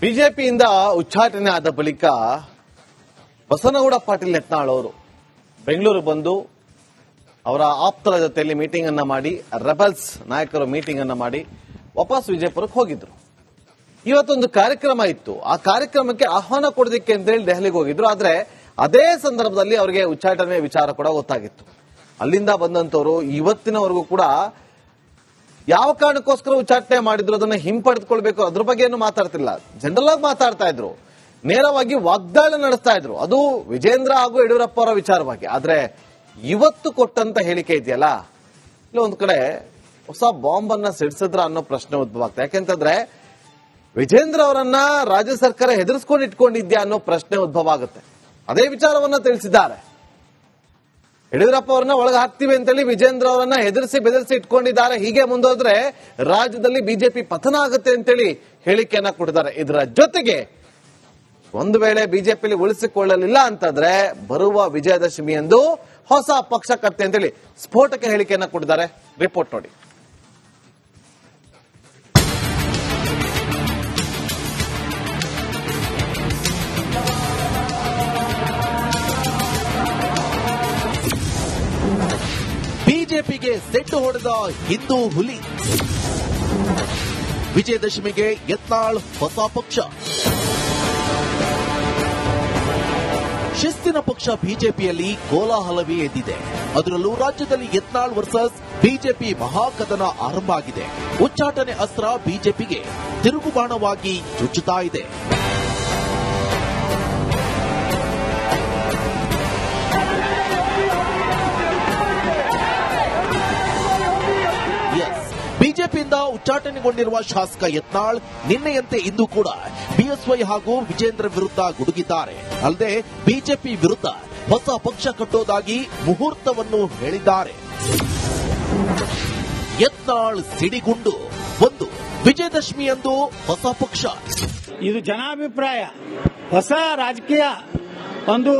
ಬಿಜೆಪಿಯಿಂದ ಉಚ್ಚಾಟನೆ ಆದ ಬಳಿಕ ಬಸನಗೌಡ ಪಾಟೀಲ್ ಯತ್ನಾಳ್ ಅವರು ಬೆಂಗಳೂರು ಬಂದು ಅವರ ಆಪ್ತರ ಜೊತೆಯಲ್ಲಿ ಮೀಟಿಂಗ್ ಅನ್ನ ಮಾಡಿ ರೆಬಲ್ಸ್ ನಾಯಕರು ಮೀಟಿಂಗ್ ಅನ್ನ ಮಾಡಿ ವಾಪಸ್ ವಿಜಯಪುರಕ್ಕೆ ಹೋಗಿದ್ರು. ಇವತ್ತೊಂದು ಕಾರ್ಯಕ್ರಮ ಇತ್ತು. ಆ ಕಾರ್ಯಕ್ರಮಕ್ಕೆ ಆಹ್ವಾನ ಕೊಡೋದಕ್ಕೆ ಅಂತೇಳಿ ದೆಹಲಿಗೆ ಹೋಗಿದ್ರು. ಆದ್ರೆ ಅದೇ ಸಂದರ್ಭದಲ್ಲಿ ಅವರಿಗೆ ಉಚ್ಚಾಟನೆ ವಿಚಾರ ಕೂಡ ಗೊತ್ತಾಗಿತ್ತು. ಅಲ್ಲಿಂದ ಬಂದಂತವರು ಇವತ್ತಿನವರೆಗೂ ಕೂಡ ಯಾವ ಕಾರಣಕ್ಕೋಸ್ಕರ ಉಚ್ಚಾಟನೆ ಮಾಡಿದ್ರು ಅದನ್ನ ಹಿಂಪಡೆದುಕೊಳ್ಬೇಕು ಅದ್ರ ಬಗ್ಗೆ ಏನು ಮಾತಾಡ್ತಿಲ್ಲ. ಜನರಲ್ ಆಗಿ ಮಾತಾಡ್ತಾ ಇದ್ರು, ನೇರವಾಗಿ ವಾಗ್ದಾಳಿ ನಡೆಸ್ತಾ ಇದ್ರು. ಅದು ವಿಜೇಂದ್ರ ಹಾಗೂ ಯಡಿಯೂರಪ್ಪ ಅವರ ವಿಚಾರವಾಗಿ. ಆದ್ರೆ ಇವತ್ತು ಕೊಟ್ಟಂತ ಹೇಳಿಕೆ ಇದೆಯಲ್ಲ, ಇಲ್ಲ ಒಂದ್ ಕಡೆ ಹೊಸ ಬಾಂಬ್ ಅನ್ನ ಸಿಡಿಸಿದ್ರ ಅನ್ನೋ ಪ್ರಶ್ನೆ ಉದ್ಭವ ಆಗ್ತದೆ. ಯಾಕೆಂತಂದ್ರೆ ವಿಜೇಂದ್ರ ಅವರನ್ನ ರಾಜ್ಯ ಸರ್ಕಾರ ಹೆದರ್ಸ್ಕೊಂಡು ಇಟ್ಕೊಂಡಿದ್ಯಾ ಅನ್ನೋ ಪ್ರಶ್ನೆ ಉದ್ಭವ ಆಗುತ್ತೆ. ಅದೇ ವಿಚಾರವನ್ನ ತಿಳಿಸಿದ್ದಾರೆ. ಯಡಿಯೂರಪ್ಪ ಅವರನ್ನ ಒಳಗೆ ಹಾಕ್ತೀವಿ ಅಂತೇಳಿ ವಿಜೇಂದ್ರ ಅವರನ್ನ ಹೆದರಿಸಿ ಬೆದರಿಸಿ ಇಟ್ಕೊಂಡಿದ್ದಾರೆ. ಹೀಗೆ ಮುಂದೋದ್ರೆ ರಾಜ್ಯದಲ್ಲಿ ಬಿಜೆಪಿ ಪತನ ಆಗುತ್ತೆ ಅಂತೇಳಿ ಹೇಳಿಕೆಯನ್ನ ಕೊಟ್ಟಿದ್ದಾರೆ. ಇದರ ಜೊತೆಗೆ ಒಂದು ವೇಳೆ ಬಿಜೆಪಿಯಲ್ಲಿ ಉಳಿಸಿಕೊಳ್ಳಲಿಲ್ಲ ಅಂತಂದ್ರೆ ಬರುವ ವಿಜಯದಶಮಿ ಎಂದು ಹೊಸ ಪಕ್ಷ ಕಟ್ತೆ ಅಂತೇಳಿ ಸ್ಫೋಟಕ ಹೇಳಿಕೆಯನ್ನ ಕೊಟ್ಟಿದ್ದಾರೆ. ರಿಪೋರ್ಟ್ ನೋಡಿ. ಬಿಜೆಪಿಗೆ ಸೆಡ್ಡು ಹೊಡೆದ ಹಿಂದೂ ಹುಲಿ. ವಿಜಯದಶಮಿಗೆ ಯತ್ನಾಳ್ ಹೊಸ ಪಕ್ಷ. ಶಿಸ್ತಿನ ಪಕ್ಷ ಬಿಜೆಪಿಯಲ್ಲಿ ಕೋಲಾಹಲವೇ ಎದ್ದಿದೆ. ಅದರಲ್ಲೂ ರಾಜ್ಯದಲ್ಲಿ ಯತ್ನಾಳ್ ವರ್ಸಸ್ ಬಿಜೆಪಿ ಮಹಾಕದನ ಆರಂಭ ಆಗಿದೆ. ಉಚ್ಚಾಟನೆ ಅಸ್ತ್ರ ಬಿಜೆಪಿಗೆ ತಿರುಗುಬಾಣವಾಗಿ ಚುಚ್ಚುತ್ತಾ ಇದೆ. ಬಿಜೆಪಿಯಿಂದ ಉಚ್ಚಾಟನೆಗೊಂಡಿರುವ ಶಾಸಕ ಯತ್ನಾಳ್ ನಿನ್ನೆಯಂತೆ ಇಂದು ಕೂಡ ಬಿಎಸ್ವೈ ಹಾಗೂ ವಿಜೇಂದ್ರ ವಿರುದ್ಧ ಗುಡುಗಿದ್ದಾರೆ. ಅಲ್ಲದೆ ಬಿಜೆಪಿ ವಿರುದ್ಧ ಹೊಸ ಪಕ್ಷ ಕಟ್ಟೋದಾಗಿ ಮುಹೂರ್ತವನ್ನು ಹೇಳಿದ್ದಾರೆ. ಯತ್ನಾಳ್ ಸಿಡಿಗುಂಡು. ಒಂದು, ವಿಜಯದಶಮಿಯಂದು ಹೊಸ ಪಕ್ಷ. ಇದು ಜನಾಭಿಪ್ರಾಯ. ಹೊಸ ರಾಜಕೀಯ ಒಂದು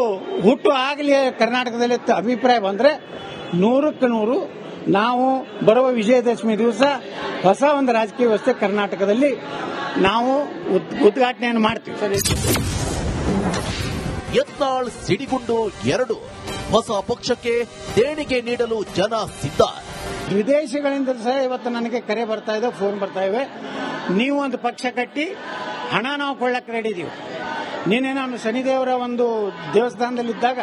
ಹುಟ್ಟು ಆಗಲಿ ಕರ್ನಾಟಕದಲ್ಲಿ ಅಭಿಪ್ರಾಯ ಬಂದ್ರೆ 100ಕ್ಕೆ 100 ನಾವು ಬರುವ ವಿಜಯದಶಮಿ ದಿವಸ ಹೊಸ ಒಂದು ರಾಜಕೀಯ ವ್ಯವಸ್ಥೆ ಕರ್ನಾಟಕದಲ್ಲಿ ನಾವು ಉದ್ಘಾಟನೆಯನ್ನು ಮಾಡ್ತೀವಿ. ಯತ್ನಾಳ್ ಸಿಡಿಗುಂಡು 2, ಹೊಸ ಪಕ್ಷಕ್ಕೆ ದೇಣಿಗೆ ನೀಡಲು ಜನ ಸಿದ್ಧ. ವಿದೇಶಗಳಿಂದ ಸಹ ಇವತ್ತು ನನಗೆ ಕರೆ ಬರ್ತಾ ಇದೆ, ಫೋನ್ ಬರ್ತಾ ಇವೆ. ನೀವು ಒಂದು ಪಕ್ಷ ಕಟ್ಟಿ ಹಣ ನಾವು ಕೊಳ್ಳಕ್ಕೆ ರೆಡಿ ಇದೀವಿ. ನಿನ್ನೆ ನಾನು ಶನಿದೇವರ ಒಂದು ದೇವಸ್ಥಾನದಲ್ಲಿದ್ದಾಗ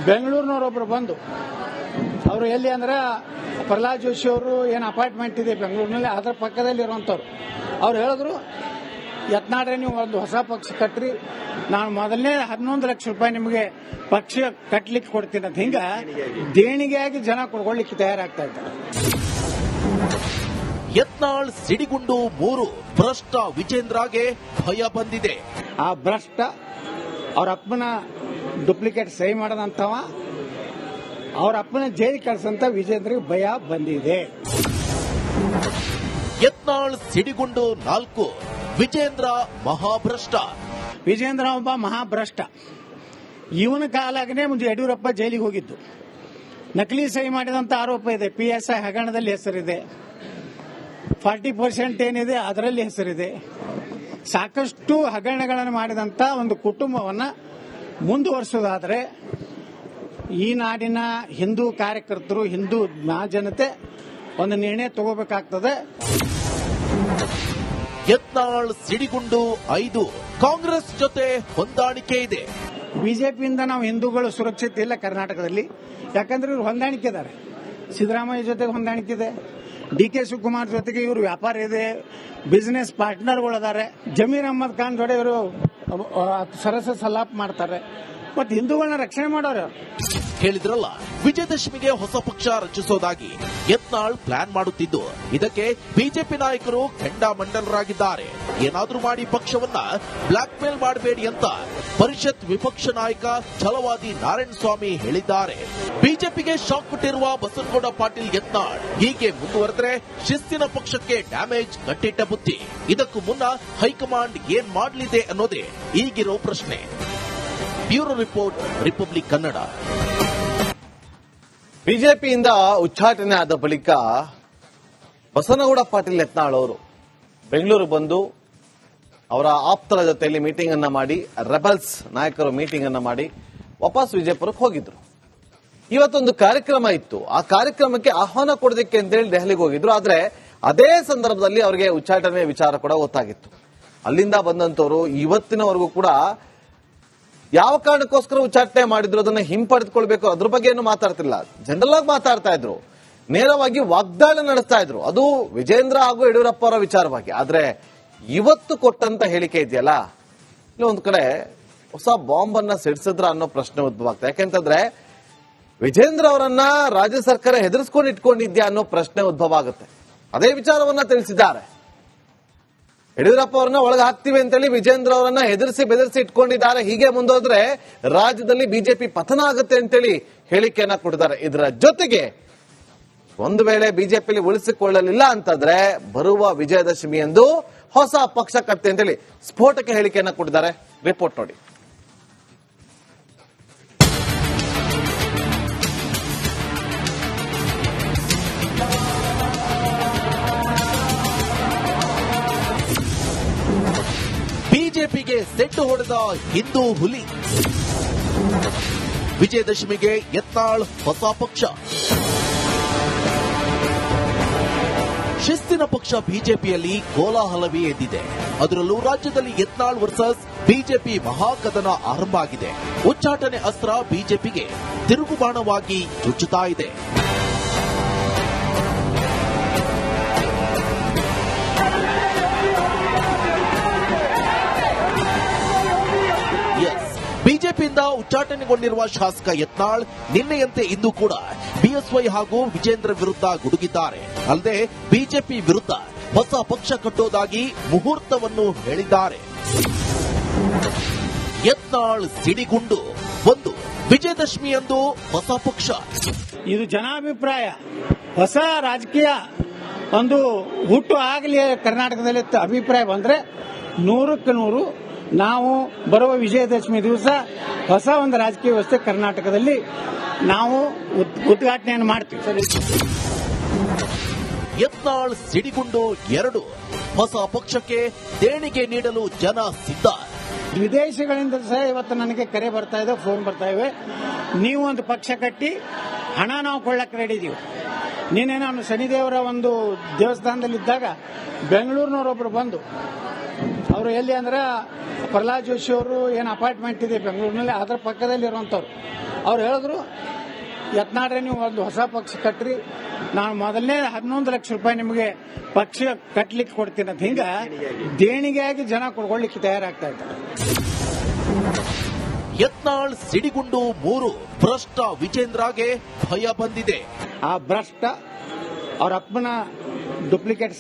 ಬೆಂಗಳೂರಿನವರೊಬ್ಬರು ಬಂದು, ಅವರು ಎಲ್ಲಿ ಅಂದ್ರೆ ಪ್ರಹ್ಲಾದ್ ಜೋಶಿ ಅವರು ಏನು ಅಪಾರ್ಟ್ಮೆಂಟ್ ಇದೆ ಬೆಂಗಳೂರಿನಲ್ಲಿ, ಅದರ ಪಕ್ಕದಲ್ಲಿ ಇರುವಂತವ್ರು. ಅವ್ರು ಹೇಳಿದ್ರು, ಯತ್ನಾಳ್ರೆ ನೀವು ಒಂದು ಹೊಸ ಪಕ್ಷ ಕಟ್ಟ್ರಿ, ನಾನು ಮೊದಲನೇ 11 ಲಕ್ಷ ರೂಪಾಯಿ ನಿಮಗೆ ಪಕ್ಷ ಕಟ್ಲಿಕ್ಕೆ ಕೊಡ್ತೀನಿ ಅಂತ. ಹಿಂಗ ದೇಣಿಗೆಯಾಗಿ ಜನ ಕೊಡ್ಕೊಳ್ಳಿಕ್ಕೆ ತಯಾರಾಗ್ತಾ ಇದ್ದಾರೆ. ಯತ್ನಾಳ್ ಸಿಡಿಗುಂಡು 3, ಭ್ರಷ್ಟ ವಿಜೇಂದ್ರಗೆ ಭಯ ಬಂದಿದೆ. ಆ ಭ್ರಷ್ಟ ಅವ್ರ ಅಪ್ಪನ ಡೂಪ್ಲಿಕೇಟ್ ಸಹಿ ಮಾಡದಂತವ, ಅವ್ರ ಅಪ್ಪನ ಜೈಲು ಕಳಿಸಂತ ವಿಜೇಂದ್ರಿಗೆ ಭಯ ಬಂದಿದೆ. ಯತ್ನಾಳ್ ಸಿಡಿಗುಂಡು 4, ವಿಜೇಂದ್ರ ಮಹಾಭ್ರಷ್ಟ. ವಿಜೇಂದ್ರ ಒಬ್ಬ ಮಹಾಭ್ರಷ್ಟ. ಇವನ ಕಾಲಾಗನೇ ಮುಂದೆ ಯಡಿಯೂರಪ್ಪ ಜೈಲಿಗೆ ಹೋಗಿದ್ದು. ನಕಲಿ ಸಹಿ ಮಾಡಿದಂತ ಆರೋಪ ಇದೆ. PSI ಹಗರಣದಲ್ಲಿ ಹೆಸರಿದೆ. 40% ಏನಿದೆ ಅದರಲ್ಲಿ ಹೆಸರಿದೆ. ಸಾಕಷ್ಟು ಹಗರಣಗಳನ್ನು ಮಾಡಿದಂತ ಒಂದು ಕುಟುಂಬವನ್ನ ಮುಂದುವರಿಸೋದಾದ್ರೆ ಈ ನಾಡಿನ ಹಿಂದೂ ಕಾರ್ಯಕರ್ತರು, ಹಿಂದೂ ಜನತೆ ಒಂದು ನಿರ್ಣಯ ತಗೋಬೇಕಾಗ್ತದೆ. ಯತ್ನಾಳ್ ಸಿಡಿಗುಂಡು 5, ಕಾಂಗ್ರೆಸ್ ಜೊತೆ ಹೊಂದಾಣಿಕೆ ಇದೆ. ಬಿಜೆಪಿಯಿಂದ ನಾವು ಹಿಂದೂಗಳು ಸುರಕ್ಷಿತ ಇಲ್ಲ ಕರ್ನಾಟಕದಲ್ಲಿ. ಯಾಕಂದ್ರೆ ಇವರು ಹೊಂದಾಣಿಕೆ ಇದ್ದಾರೆ. ಸಿದ್ದರಾಮಯ್ಯ ಜೊತೆಗೆ ಹೊಂದಾಣಿಕೆ ಇದೆ. DK ಶಿವಕುಮಾರ್ ಜೊತೆಗೆ ಇವರು ವ್ಯಾಪಾರ ಇದೆ, ಬಿಸಿನೆಸ್ ಪಾರ್ಟ್ನರ್ಗಳಿದ್ದಾರೆ. ಜಮೀರ್ ಅಹಮದ್ ಖಾನ್ ಜೊತೆ ಇವರು ಸರಸ ಸಲಾಪ್ ಮಾಡ್ತಾರೆ. ಮತ್ತೆ ಹಿಂದೂಗಳನ್ನ ರಕ್ಷಣೆ ಮಾಡೋರು. ಹೇಳಿದ್ರಲ್ಲ, ವಿಜಯದಶಮಿಗೆ ಹೊಸ ಪಕ್ಷ ರಚಿಸೋದಾಗಿ ಯತ್ನಾಳ್ ಪ್ಲಾನ್ ಮಾಡುತ್ತಿದ್ದು, ಇದಕ್ಕೆ ಬಿಜೆಪಿ ನಾಯಕರು ಕೆಂಡಾಮಂಡಲರಾಗಿದ್ದಾರೆ. ಏನಾದ್ರೂ ಮಾಡಿ ಪಕ್ಷವನ್ನ ಬ್ಲಾಕ್ ಮೇಲ್ ಮಾಡಬೇಡಿ ಅಂತ ಪರಿಷತ್ ವಿಪಕ್ಷ ನಾಯಕ ಛಲವಾದಿ ನಾರಾಯಣ ಸ್ವಾಮಿ ಹೇಳಿದ್ದಾರೆ. ಬಿಜೆಪಿಗೆ ಶಾಕ್ ಕೊಟ್ಟಿರುವ ಬಸನಗೌಡ ಪಾಟೀಲ್ ಯತ್ನಾಳ್ ಹೀಗೆ ಮುಂದುವರೆದ್ರೆ ಶಿಸ್ತಿನ ಪಕ್ಷಕ್ಕೆ ಡ್ಯಾಮೇಜ್ ಕಟ್ಟಿಟ್ಟ ಬುತ್ತಿ. ಇದಕ್ಕೂ ಮುನ್ನ ಹೈಕಮಾಂಡ್ ಏನ್ ಮಾಡಲಿದೆ ಅನ್ನೋದೇ ಈಗಿರೋ ಪ್ರಶ್ನೆ. Bureau report, republic Kannada. ಬಿಜೆಪಿಯಿಂದ ಉಚ್ಚಾಟನೆ ಆದ ಬಳಿಕ ಬಸನಗೌಡ ಪಾಟೀಲ್ ಯತ್ನಾಳ್ ಅವರು ಬೆಂಗಳೂರು ಬಂದು ಅವರ ಆಪ್ತರ ಜೊತೆಯಲ್ಲಿ ಮೀಟಿಂಗ್ ಅನ್ನ ಮಾಡಿ, ರೆಬಲ್ಸ್ ನಾಯಕರು ಮೀಟಿಂಗ್ ಅನ್ನ ಮಾಡಿ ವಾಪಸ್ ವಿಜಯಪುರಕ್ಕೆ ಹೋಗಿದ್ರು. ಇವತ್ತೊಂದು ಕಾರ್ಯಕ್ರಮ ಇತ್ತು. ಆ ಕಾರ್ಯಕ್ರಮಕ್ಕೆ ಆಹ್ವಾನ ಕೊಡೋದಕ್ಕೆ ಅಂತೇಳಿ ದೆಹಲಿಗೆ ಹೋಗಿದ್ರು. ಆದ್ರೆ ಅದೇ ಸಂದರ್ಭದಲ್ಲಿ ಅವರಿಗೆ ಉಚ್ಚಾಟನೆ ವಿಚಾರ ಕೂಡ ಗೊತ್ತಾಗಿತ್ತು. ಅಲ್ಲಿಂದ ಬಂದಂತವರು ಇವತ್ತಿನವರೆಗೂ ಕೂಡ ಯಾವ ಕಾರಣಕ್ಕೋಸ್ಕರ ಉಚ್ಚಾಟನೆ ಮಾಡಿದ್ರು, ಅದನ್ನ ಹಿಂಪಡೆದುಕೊಳ್ಬೇಕು, ಅದ್ರ ಬಗ್ಗೆ ಏನು ಮಾತಾಡ್ತಿಲ್ಲ. ಜನರಲ್ ಆಗಿ ಮಾತಾಡ್ತಾ ಇದ್ರು, ನೇರವಾಗಿ ವಾಗ್ದಾಳಿ ನಡೆಸ್ತಾ ಇದ್ರು. ಅದು ವಿಜೇಂದ್ರ ಹಾಗೂ ಯಡಿಯೂರಪ್ಪ ಅವರ ವಿಚಾರವಾಗಿ. ಆದ್ರೆ ಇವತ್ತು ಕೊಟ್ಟಂತ ಹೇಳಿಕೆ ಇದೆಯಲ್ಲ, ಇಲ್ಲಿ ಒಂದ್ ಕಡೆ ಹೊಸ ಬಾಂಬ್ ಅನ್ನ ಸಿಡಿಸಿದ್ರ ಅನ್ನೋ ಪ್ರಶ್ನೆ ಉದ್ಭವ ಆಗ್ತದೆ. ಯಾಕೆಂತಂದ್ರೆ ವಿಜೇಂದ್ರ ಅವರನ್ನ ರಾಜ್ಯ ಸರ್ಕಾರ ಹೆದರ್ಸ್ಕೊಂಡು ಇಟ್ಕೊಂಡಿದ್ಯಾ ಅನ್ನೋ ಪ್ರಶ್ನೆ ಉದ್ಭವ ಆಗುತ್ತೆ. ಅದೇ ವಿಚಾರವನ್ನ ತಿಳಿಸಿದ್ದಾರೆ. ಯಡಿಯೂರಪ್ಪ ಅವರನ್ನ ಒಳಗೆ ಹಾಕ್ತಿವಿ ಅಂತೇಳಿ ವಿಜೇಂದ್ರ ಅವರನ್ನ ಹೆದರಿಸಿ ಬೆದರಿಸಿ ಇಟ್ಕೊಂಡಿದ್ದಾರೆ. ಹೀಗೆ ಮುಂದೋದ್ರೆ ರಾಜ್ಯದಲ್ಲಿ ಬಿಜೆಪಿ ಪತನ ಆಗುತ್ತೆ ಅಂತೇಳಿ ಹೇಳಿಕೆಯನ್ನ ಕೊಟ್ಟಿದ್ದಾರೆ. ಇದರ ಜೊತೆಗೆ ಒಂದು ವೇಳೆ ಬಿಜೆಪಿಯಲ್ಲಿ ಉಳಿಸಿಕೊಳ್ಳಲಿಲ್ಲ ಅಂತಂದ್ರೆ ಬರುವ ವಿಜಯದಶಮಿ ಎಂದು ಹೊಸ ಪಕ್ಷ ಕಟ್ತೆ ಅಂತೇಳಿ ಸ್ಫೋಟಕ ಹೇಳಿಕೆಯನ್ನ ಕೊಟ್ಟಿದ್ದಾರೆ. ರಿಪೋರ್ಟ್ ನೋಡಿ. ಬಿಜೆಪಿಗೆ ಸೆಡ್ಡು ಹೊಡೆದ ಹಿಂದೂ ಹುಲಿ. ವಿಜಯದಶಮಿಗೆ ಯತ್ನಾಳ್ ಹೊಸ ಪಕ್ಷ. ಶಿಸ್ತಿನ ಪಕ್ಷ ಬಿಜೆಪಿಯಲ್ಲಿ ಕೋಲಾಹಲವೇ ಎದ್ದಿದೆ. ಅದರಲ್ಲೂ ರಾಜ್ಯದಲ್ಲಿ ಯತ್ನಾಳ್ ವರ್ಸಸ್ ಬಿಜೆಪಿ ಮಹಾಕದನ ಆರಂಭ ಆಗಿದೆ. ಉಚ್ಚಾಟನೆ ಅಸ್ತ್ರ ಬಿಜೆಪಿಗೆ ತಿರುಗುಬಾಣವಾಗಿ ಚುಚ್ಚುತ್ತಾ ಇದೆ. ಬಿಜೆಪಿಯಿಂದ ಉಚ್ಚಾಟನೆಗೊಂಡಿರುವ ಶಾಸಕ ಯತ್ನಾಳ್ ನಿನ್ನೆಯಂತೆ ಇಂದು ಕೂಡ ಬಿಎಸ್ವೈ ಹಾಗೂ ವಿಜೇಂದ್ರ ವಿರುದ್ಧ ಗುಡುಗಿದ್ದಾರೆ. ಅಲ್ಲದೆ ಬಿಜೆಪಿ ವಿರುದ್ಧ ಹೊಸ ಪಕ್ಷ ಕಟ್ಟೋದಾಗಿ ಮುಹೂರ್ತವನ್ನು ಹೇಳಿದ್ದಾರೆ. ಯತ್ನಾಳ್ ಸಿಡಿಗುಂಡು. ಒಂದು, ವಿಜಯದಶಮಿಯಂದು ಹೊಸ ಪಕ್ಷ. ಇದು ಜನಾಭಿಪ್ರಾಯ. ಹೊಸ ರಾಜಕೀಯ ಒಂದು ಹುಟ್ಟು ಆಗಲಿ ಕರ್ನಾಟಕದಲ್ಲಿ ಅಭಿಪ್ರಾಯ ಬಂದ್ರೆ 100ಕ್ಕೆ 100 ನಾವು ಬರುವ ವಿಜಯದಶಮಿ ದಿವಸ ಹೊಸ ಒಂದು ರಾಜಕೀಯ ವ್ಯವಸ್ಥೆ ಕರ್ನಾಟಕದಲ್ಲಿ ನಾವು ಉದ್ಘಾಟನೆಯನ್ನು ಮಾಡ್ತೀವಿ. ಯತ್ನಾಳ್ ಸಿಡಿಗುಂಡು 2, ಹೊಸ ಪಕ್ಷಕ್ಕೆ ದೇಣಿಗೆ ನೀಡಲು ಜನ ಸಿದ್ಧ. ವಿದೇಶಗಳಿಂದ ಸಹ ಇವತ್ತು ನನಗೆ ಕರೆ ಬರ್ತಾ ಇದೆ, ಫೋನ್ ಬರ್ತಾ ಇವೆ. ನೀವು ಒಂದು ಪಕ್ಷ ಕಟ್ಟಿ ಹಣ ನಾವು ಕೊಳ್ಳಕ್ಕೆ ರೆಡಿ ಇದೀವಿ. ನಿನ್ನೆ ನಾನು ಶನಿದೇವರ ಒಂದು ದೇವಸ್ಥಾನದಲ್ಲಿದ್ದಾಗ ಬೆಂಗಳೂರಿನವರೊಬ್ಬರು ಬಂದು, ಅವರು ಎಲ್ಲಿ ಅಂದ್ರೆ ಪ್ರಹ್ಲಾದ್ ಜೋಶಿ ಅವರು ಏನು ಅಪಾರ್ಟ್ಮೆಂಟ್ ಇದೆ ಬೆಂಗಳೂರಿನಲ್ಲಿ, ಅದರ ಪಕ್ಕದಲ್ಲಿ ಇರುವಂತವ್ರು. ಅವ್ರು ಹೇಳಿದ್ರು, ಯತ್ನಾಳ್ರೆ ನೀವು ಒಂದು ಹೊಸ ಪಕ್ಷ ಕಟ್ಟ್ರಿ, ನಾನು ಮೊದಲನೇ 11 ಲಕ್ಷ ರೂಪಾಯಿ ನಿಮಗೆ ಪಕ್ಷ ಕಟ್ಲಿಕ್ಕೆ ಕೊಡ್ತೀನಿ ಅಂತ. ಹಿಂಗ ದೇಣಿಗೆಯಾಗಿ ಜನ ಕೊಡ್ಕೊಳ್ಳಿಕ್ಕೆ ತಯಾರಾಗ್ತಾ ಇದ್ದಾರೆ. ಯತ್ನಾಳ್ ಸಿಡಿಗುಂಡು 3, ಭ್ರಷ್ಟ ವಿಜೇಂದ್ರಗೆ ಭಯ ಬಂದಿದೆ. ಆ ಭ್ರಷ್ಟ ಅವ್ರ ಅಪ್ಪನ ಡೂಪ್ಲಿಕೇಟ್